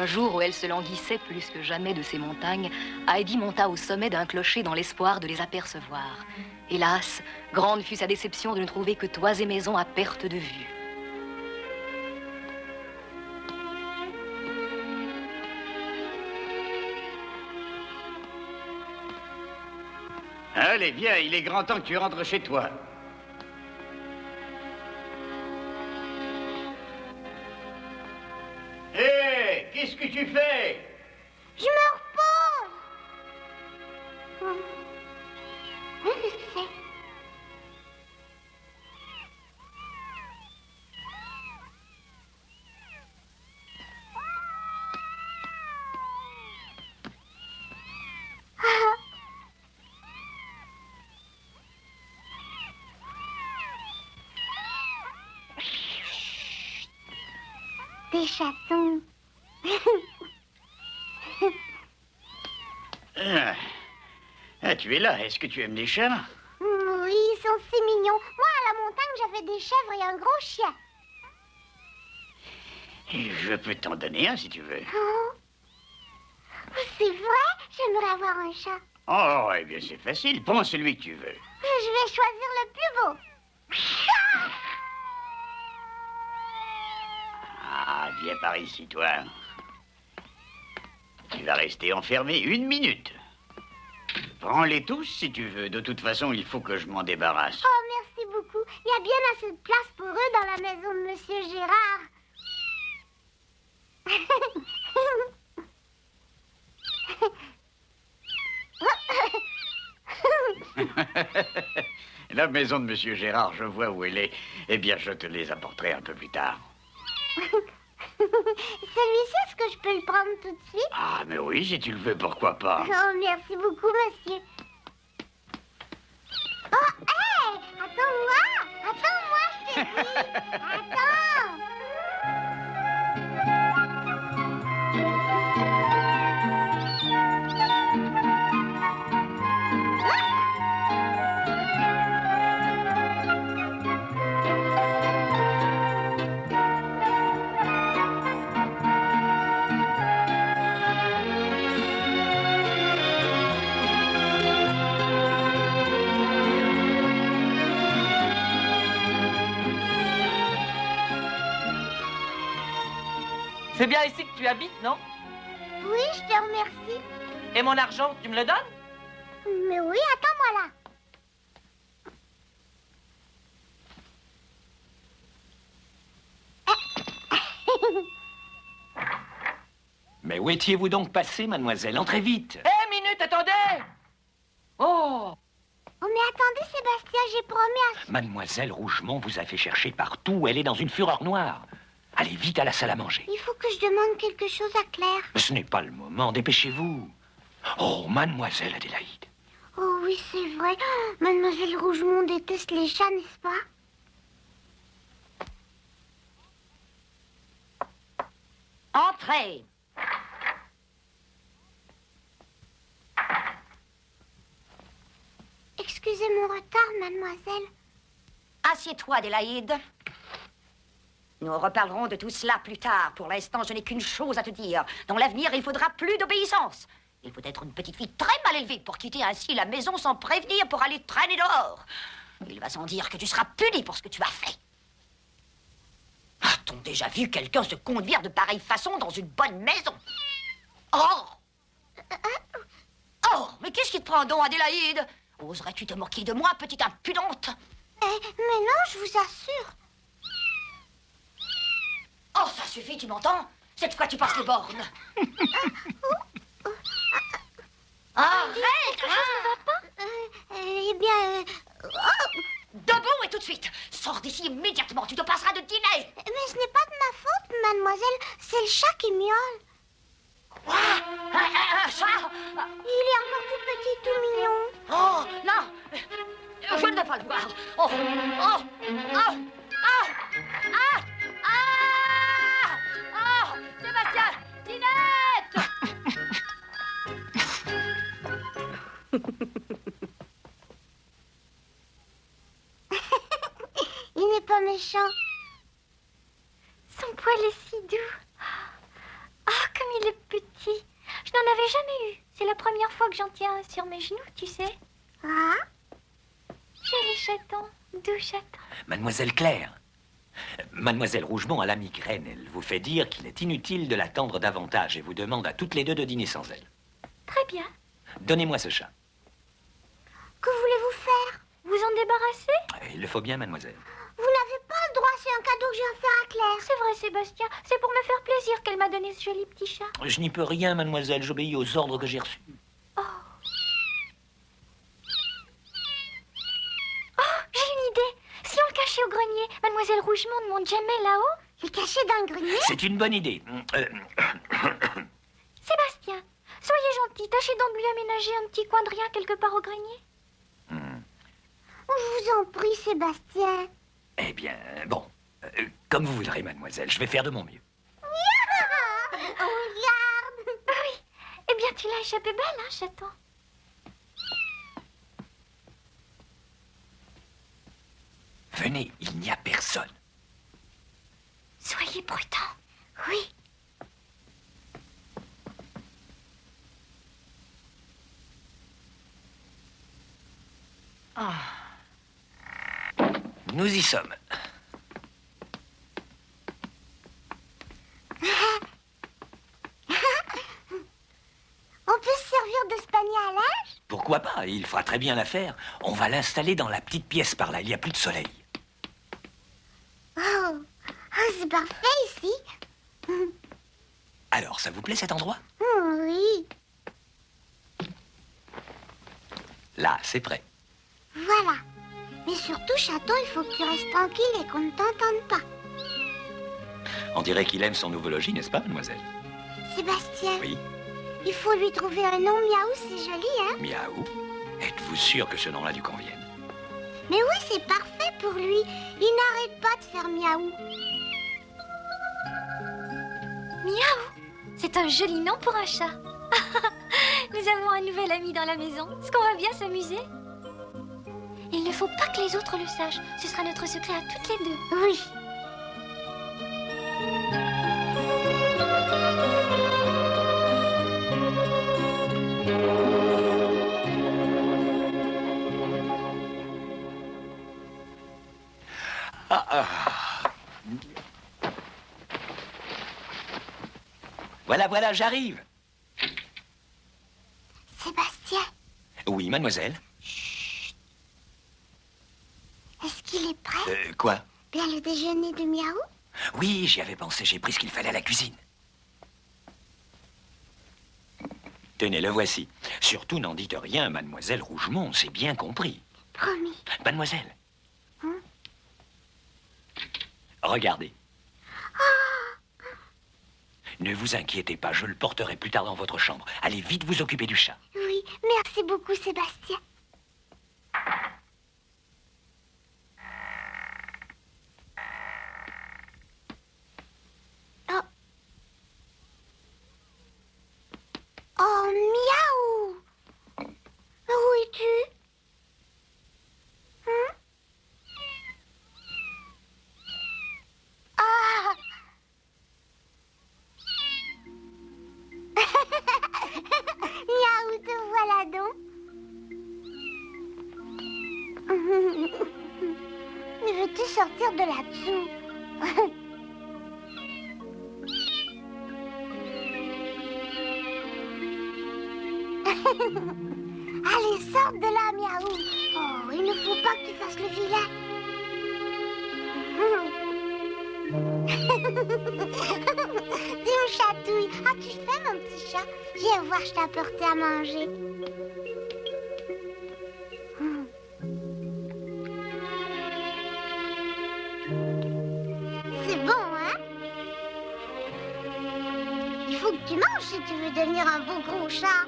Un jour où elle se languissait plus que jamais de ces montagnes, Heidi monta au sommet d'un clocher dans l'espoir de les apercevoir. Hélas, grande fut sa déception de ne trouver que toits et maisons à perte de vue. Allez, viens, il est grand temps que tu rentres chez toi. Hé, qu'est-ce que tu fais? Je me repose. Qu'est-ce que c'est? Des chatons. Tu es là. Est-ce que tu aimes les chats? Oui, ils sont si mignons. Moi, à la montagne, j'avais des chèvres et un gros chien. Je peux t'en donner un si tu veux. Oh, c'est vrai? J'aimerais avoir un chat. Oh, eh bien, c'est facile. Prends celui que tu veux. Je vais choisir le plus beau. Ah, viens par ici, toi. Tu vas rester enfermé 1 minute. Prends-les tous si tu veux. De toute façon, il faut que je m'en débarrasse. Oh, merci beaucoup. Il y a bien assez de place pour eux dans la maison de Monsieur Gérard. La maison de Monsieur Gérard, je vois où elle est. Eh bien, je te les apporterai un peu plus tard. Celui-ci, est-ce que je peux le prendre tout de suite? Ah, mais oui, si tu le veux, pourquoi pas. Oh, merci beaucoup, monsieur. Oh, hé! Attends-moi! Attends-moi, je t'ai dit! Attends! C'est bien ici que tu habites, non? Oui, je te remercie. Et mon argent, tu me le donnes? Mais oui, attends-moi là. Mais où étiez-vous donc passé, mademoiselle? Entrez vite. Hé, minute, attendez! Oh! Oh, mais attendez, Sébastien, j'ai promis à... Mademoiselle Rougemont vous a fait chercher partout. Elle est dans une fureur noire. Allez vite à la salle à manger. Il faut que je demande quelque chose à Claire. Mais ce n'est pas le moment, dépêchez-vous. Oh, mademoiselle Adélaïde. Oh oui, c'est vrai. Mademoiselle Rougemont déteste les chats, n'est-ce pas? Entrez. Excusez mon retard, mademoiselle. Assieds-toi, Adélaïde. Nous reparlerons de tout cela plus tard. Pour l'instant, je n'ai qu'une chose à te dire. Dans l'avenir, il faudra plus d'obéissance. Il faut être une petite fille très mal élevée pour quitter ainsi la maison sans prévenir pour aller traîner dehors. Il va sans dire que tu seras puni pour ce que tu as fait. A-t-on déjà vu quelqu'un se conduire de pareille façon dans une bonne maison? Oh! Oh, mais qu'est-ce qui te prend donc, Adélaïde? Oserais-tu te moquer de moi, petite impudente? Mais non, je vous assure. Oh, ça suffit, tu m'entends? Cette fois, tu passes les bornes. Arrête, Quelque chose ne va pas? Eh bien... Debout et tout de suite. Sors d'ici immédiatement, tu te passeras de dîner. Mais ce n'est pas de ma faute, mademoiselle. C'est le chat qui miaule. Quoi? Un chat? Il est encore tout petit, tout mignon. Oh, non. Je ne veux pas le voir. Oh, oh, oh, oh, ah, ah, oh, Sébastien, Tinette. Il n'est pas méchant. Son poil est si doux. Oh, comme il est petit. Je n'en avais jamais eu. C'est la première fois que j'en tiens un sur mes genoux, tu sais. Ah? Joli chaton, doux chaton. Mademoiselle Claire, Mademoiselle Rougemont a la migraine. Elle vous fait dire qu'il est inutile de l'attendre davantage et vous demande à toutes les deux de dîner sans elle. Très bien. Donnez-moi ce chat. Que voulez-vous faire? Vous en débarrasser? Il le faut bien, mademoiselle. Vous n'avez pas le droit, c'est un cadeau que j'ai offert à Claire. C'est vrai, Sébastien. C'est pour me faire plaisir qu'elle m'a donné ce joli petit chat. Je n'y peux rien, mademoiselle. J'obéis aux ordres que j'ai reçus. Oh, j'ai une idée. Si on le cachait au grenier, Mademoiselle Rougemont ne monte jamais là-haut. Le cacher dans le grenier? C'est une bonne idée. Sébastien, soyez gentil. Tâchez donc de lui aménager un petit coin de rien quelque part au grenier. Je vous en prie, Sébastien. Eh bien, bon. Comme vous voudrez, mademoiselle. Je vais faire de mon mieux. Regarde. Oui. Eh bien, tu l'as échappé belle, hein, chaton? Venez, il n'y a personne. Soyez prudent. Oui. Nous y sommes. On peut se servir de ce panier à linge? Pourquoi pas? Il fera très bien l'affaire. On va l'installer dans la petite pièce par là. Il n'y a plus de soleil. Oh, c'est parfait ici. Alors, ça vous plaît cet endroit? Oui. Là, c'est prêt. Voilà. Mais surtout, chaton, il faut que tu restes tranquille et qu'on ne t'entende pas. On dirait qu'il aime son nouveau logis, n'est-ce pas, mademoiselle? Sébastien, Oui. il faut lui trouver un nom. Miaou, c'est joli, hein? Miaou. Êtes-vous sûr que ce nom-là lui convienne? Mais oui, c'est parfait pour lui. Il n'arrête pas de faire miaou. Miaou, c'est un joli nom pour un chat. Nous avons un nouvel ami dans la maison. Est-ce qu'on va bien s'amuser? Il ne faut pas que les autres le sachent. Ce sera notre secret à toutes les deux. Oui. Voilà, j'arrive. Sébastien, Oui, mademoiselle. est-ce qu'il est prêt? Quoi? Bien le déjeuner de Miaou? Oui, j'y avais pensé. J'ai pris ce qu'il fallait à la cuisine. Tenez, le voici. Surtout, n'en dites rien, mademoiselle Rougemont. C'est bien compris. Promis. Mademoiselle. Regardez. Ne vous inquiétez pas, je le porterai plus tard dans votre chambre. Allez vite vous occuper du chat. Oui, merci beaucoup, Sébastien. Oh. Oh, miaou! Où es-tu? Ah! Miaou, te voilà donc. Veux-tu sortir de là-dessous? Allez, sors de là, Miaou. Oh, il ne faut pas que tu fasses le vilain. Tu me chatouilles. Ah, tu fais, mon petit chat? Viens voir, je t'ai apporté à manger. C'est bon, hein? Il faut que tu manges si tu veux devenir un beau gros chat.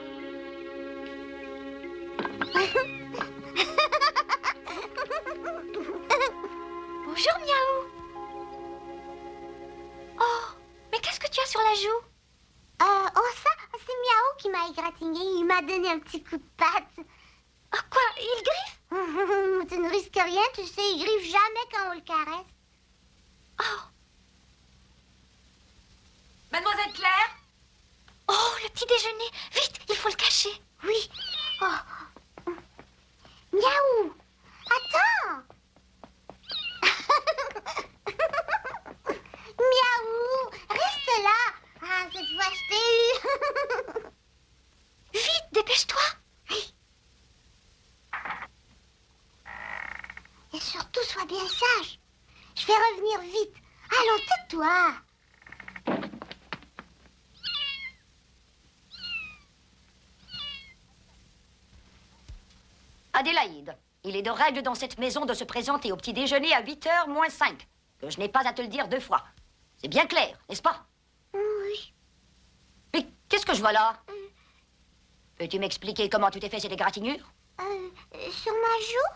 Bonjour, Miaou. Oh, mais qu'est-ce que tu as sur la joue? Ça, c'est Miaou qui m'a égratigné. Il m'a donné un petit coup de patte. Oh, quoi? Il griffe? Tu ne risques rien, tu sais, il griffe jamais quand on le caresse. Oh. Mademoiselle Claire? déjeuner. Vite, il faut le cacher. Oui. Oh. Miaou. Attends. Miaou. Reste là. Ah, cette fois, je t'ai eu. Vite, dépêche-toi. Oui. Et surtout, sois bien sage. Je vais revenir vite. Allons, tais-toi. Adélaïde, il est de règle dans cette maison de se présenter au petit déjeuner à 8h moins 5. Que je n'ai pas à te le dire 2 fois. C'est bien clair, n'est-ce pas? Oui. Mais qu'est-ce que je vois là? Peux-tu m'expliquer comment tu t'es fait cette égratignure? Sur ma joue?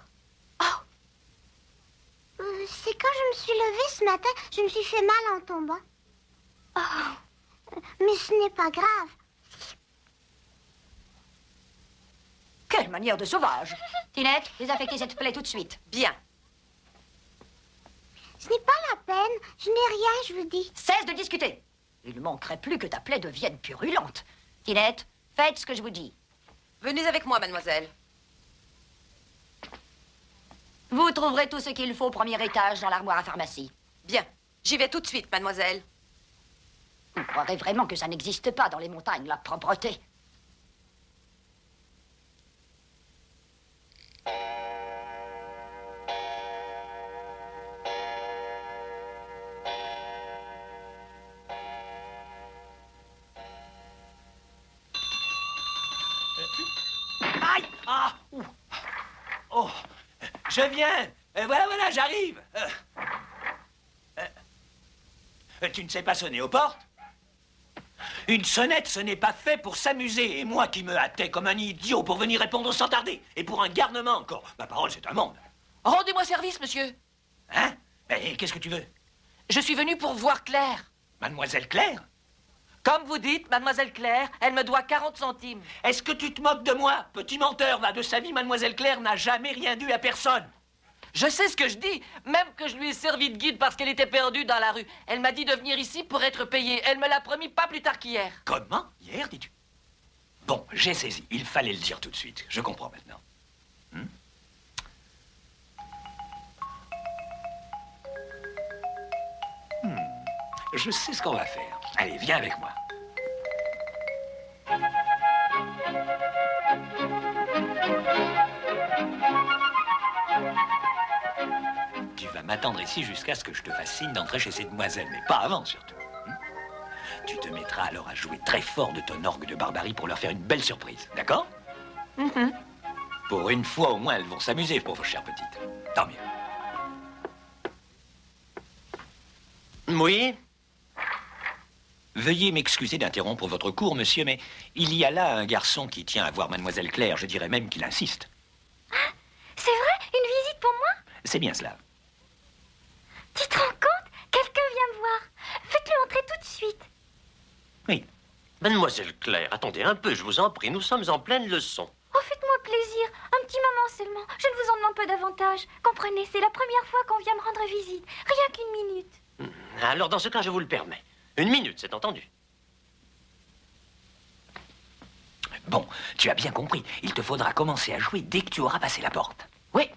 C'est quand je me suis levée ce matin, je me suis fait mal en tombant. Mais ce n'est pas grave. Quelle manière de sauvage! Tinette, désinfectez cette plaie tout de suite. Bien. Ce n'est pas la peine. Je n'ai rien, je vous dis. Cesse de discuter. Il ne manquerait plus que ta plaie devienne purulente. Tinette, faites ce que je vous dis. Venez avec moi, mademoiselle. Vous trouverez tout ce qu'il faut au premier étage dans l'armoire à pharmacie. Bien. J'y vais tout de suite, mademoiselle. Vous croirez vraiment que ça n'existe pas dans les montagnes, la propreté? Aïe! Ah! Ouh. Oh! Je viens! Voilà, j'arrive! Tu ne sais pas sonner aux portes? Une sonnette, ce n'est pas fait pour s'amuser. Et moi qui me hâtais comme un idiot pour venir répondre sans tarder. Et pour un garnement encore. Ma parole, c'est un monde. Rendez-moi service, monsieur. Hein? Et qu'est-ce que tu veux? Je suis venu pour voir Claire. Mademoiselle Claire? Comme vous dites, mademoiselle Claire, elle me doit 40 centimes. Est-ce que tu te moques de moi? Petit menteur, va de sa vie, mademoiselle Claire n'a jamais rien dû à personne. Je sais ce que je dis, même que je lui ai servi de guide parce qu'elle était perdue dans la rue. Elle m'a dit de venir ici pour être payée. Elle me l'a promis pas plus tard qu'hier. Comment? Hier, dis-tu? Bon, j'ai saisi. Il fallait le dire tout de suite. Je comprends maintenant. Je sais ce qu'on va faire. Allez, viens avec moi. Tu vas m'attendre ici jusqu'à ce que je te fasse signe d'entrer chez ces demoiselles, mais pas avant surtout. Tu te mettras alors à jouer très fort de ton orgue de barbarie pour leur faire une belle surprise, d'accord? Pour une fois au moins, elles vont s'amuser, pauvres chères petites. Tant mieux. Oui? Veuillez m'excuser d'interrompre votre cours, monsieur, mais il y a là un garçon qui tient à voir mademoiselle Claire. Je dirais même qu'il insiste. Ah, c'est vrai? Une visite pour moi? C'est bien cela. Tu te rends compte? Quelqu'un vient me voir. Faites-le entrer tout de suite. Oui. Mademoiselle Claire, attendez un peu, je vous en prie, nous sommes en pleine leçon. Oh, faites-moi plaisir. Un petit moment seulement. Je ne vous en demande pas davantage. Comprenez, c'est la première fois qu'on vient me rendre visite. Rien qu'une minute. Alors dans ce cas, je vous le permets. 1 minute, c'est entendu. Bon, tu as bien compris. Il te faudra commencer à jouer dès que tu auras passé la porte. Oui.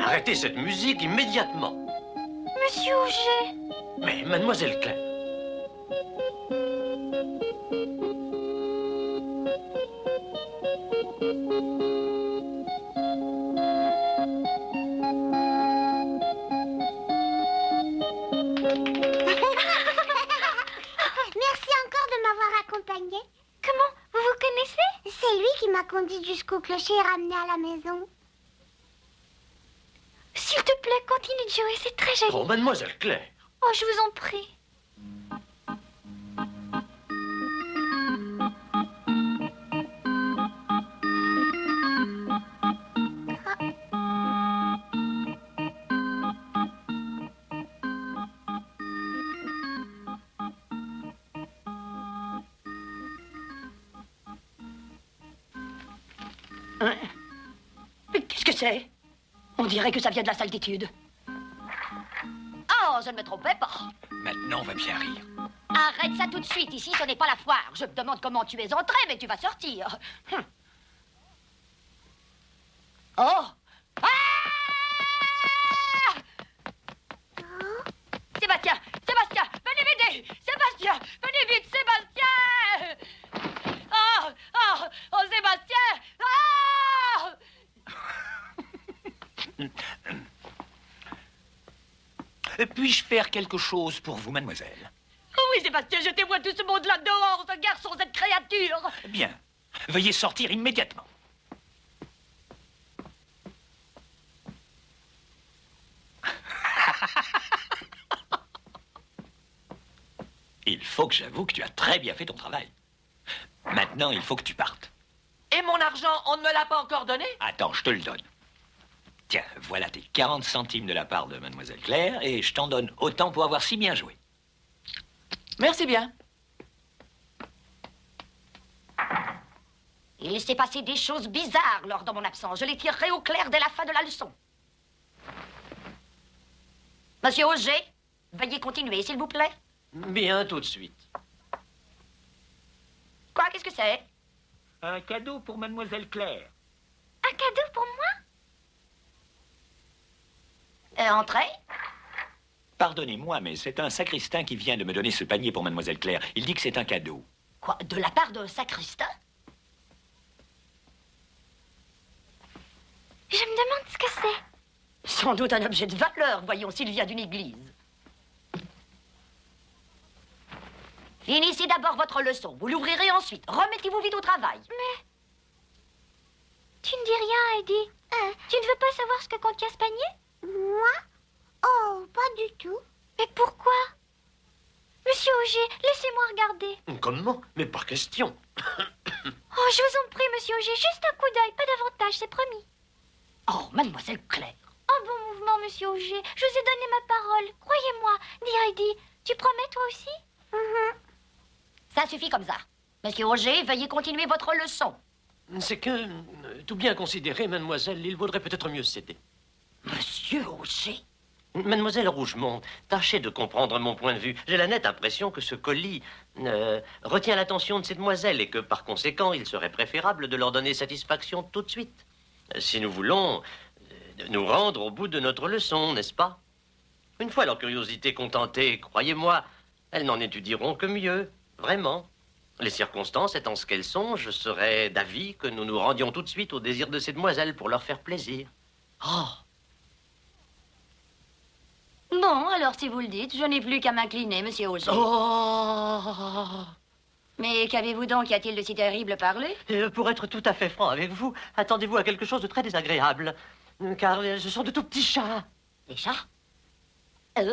Arrêtez cette musique immédiatement. Monsieur Auger. Mais mademoiselle Claire... Merci encore de m'avoir accompagné. Comment? Vous vous connaissez? C'est lui qui m'a conduite jusqu'au clocher et ramené à la maison. S'il te plaît, continue de jouer, c'est très joli. Oh, mademoiselle Claire. Oh, je vous en prie. Hein? Mais qu'est-ce que c'est? On dirait que ça vient de la salle d'études. Oh, je ne me trompais pas. Maintenant, on va bien rire. Arrête ça tout de suite, ici ce n'est pas la foire. Je me demande comment tu es entré, mais tu vas sortir. Oh! Ah! Sébastien! Sébastien! Venez m'aider! Sébastien! Venez vite, Sébastien! Oh! Oh! Oh, Sébastien! Oh! Puis-je faire quelque chose pour vous, mademoiselle? Oui, Sébastien, jetez-moi tout ce monde-là dehors, ce garçon, cette créature! Bien. Veuillez sortir immédiatement. Il faut que j'avoue que tu as très bien fait ton travail. Maintenant, il faut que tu partes. Et mon argent, on ne me l'a pas encore donné? Attends, je te le donne. Tiens, voilà tes 40 centimes de la part de mademoiselle Claire, et je t'en donne autant pour avoir si bien joué. Merci bien. Il s'est passé des choses bizarres lors de mon absence. Je les tirerai au clair dès la fin de la leçon. Monsieur Auger, veuillez continuer, s'il vous plaît. Bien, tout de suite. Quoi, qu'est-ce que c'est? Un cadeau pour mademoiselle Claire. Un cadeau pour moi? Entrez. Pardonnez-moi, mais c'est un sacristain qui vient de me donner ce panier pour mademoiselle Claire. Il dit que c'est un cadeau. Quoi, de la part d'un sacristain? Je me demande ce que c'est. Sans doute un objet de valeur, voyons, s'il vient d'une église. Finissez d'abord votre leçon. Vous l'ouvrirez ensuite. Remettez-vous vite au travail. Mais... Tu ne dis rien, Heidi. Tu ne veux pas savoir ce que contient ce panier? Moi? Oh, pas du tout. Mais pourquoi? Monsieur Auger, laissez-moi regarder. Comment? Mais par question. Oh, je vous en prie, monsieur Auger, juste un coup d'œil, pas davantage, c'est promis. Oh, mademoiselle Claire. Un bon mouvement, monsieur Auger. Je vous ai donné ma parole. Croyez-moi. Dis, Heidi, tu promets toi aussi? Ça suffit comme ça. Monsieur Auger, veuillez continuer votre leçon. C'est que, tout bien considéré, mademoiselle, il vaudrait peut-être mieux céder. Monsieur Auger? Mademoiselle Rougemont, tâchez de comprendre mon point de vue. J'ai la nette impression que ce colis retient l'attention de ces demoiselles et que, par conséquent, il serait préférable de leur donner satisfaction tout de suite. Si nous voulons nous rendre au bout de notre leçon, n'est-ce pas? Une fois leur curiosité contentée, croyez-moi, elles n'en étudieront que mieux, vraiment. Les circonstances étant ce qu'elles sont, je serais d'avis que nous nous rendions tout de suite au désir de ces demoiselles pour leur faire plaisir. Oh. Bon, alors si vous le dites, je n'ai plus qu'à m'incliner, monsieur Auger. Oh! Mais qu'avez-vous donc? Y a-t-il de si terrible parler? Pour être tout à fait franc avec vous, attendez-vous à quelque chose de très désagréable. Car ce sont de tout petits chats. Des chats? Oh!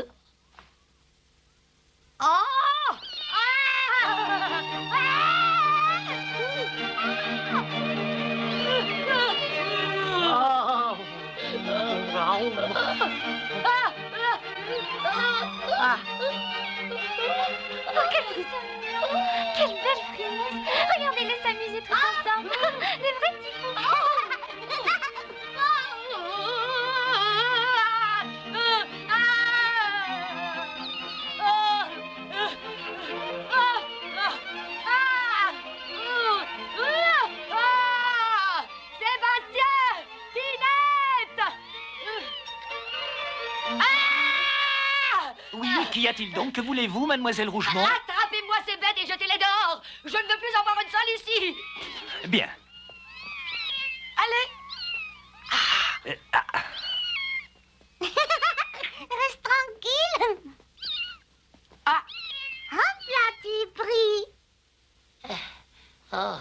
Oh, quel frisson mignon. Quelle belle frimousse. Regardez-les s'amuser tous ensemble. Des vrais petits fous. Sébastien! Tinette! Oui, qu'y a-t-il donc? Que voulez-vous, mademoiselle Rougemont? Attrapez-moi ces bêtes et jetez-les dehors! Je ne veux plus avoir une salle ici! Bien. Allez! Reste tranquille. Ah! Hop là, tu pris. Oh.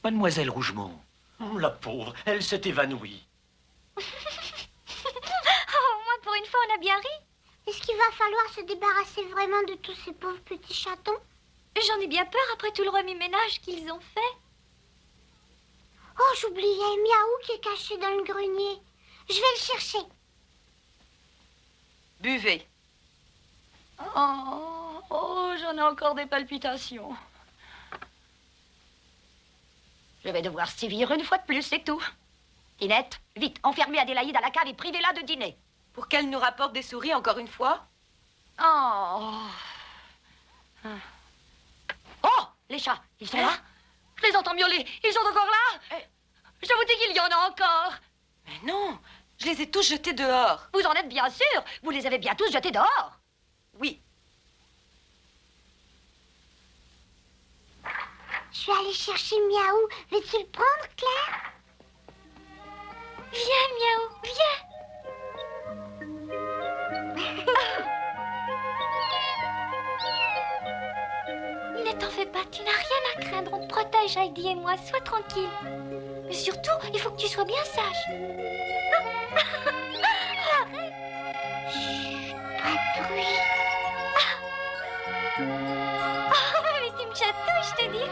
Mademoiselle Rougemont. La pauvre, elle s'est évanouie. Oh, moi, pour une fois, on a bien ri. Est-ce qu'il va falloir se débarrasser vraiment de tous ces pauvres petits chatons? J'en ai bien peur après tout le remue-ménage qu'ils ont fait. Oh, j'oubliais, Miaou qui est caché dans le grenier. Je vais le chercher. Buvez. Oh, j'en ai encore des palpitations. Je vais devoir sévir une fois de plus, c'est tout. Tinette, vite, enfermez Adélaïde à la cave et privez-la de dîner. Pour qu'elle nous rapporte des souris encore une fois? Oh. Oh, les chats, ils sont là? Je les entends miauler. Ils sont encore là? Je vous dis qu'il y en a encore. Mais non, je les ai tous jetés dehors. Vous en êtes bien sûr. Vous les avez bien tous jetés dehors. Oui. Je suis allée chercher Miaou. Veux-tu le prendre, Claire? Viens, Miaou, viens. Ne t'en fais pas, tu n'as rien à craindre. On te protège, Heidi et moi. Sois tranquille. Mais surtout, il faut que tu sois bien sage. Arrête. Chut, pas de bruit. Oh, mais tu me chatouilles, je te dis.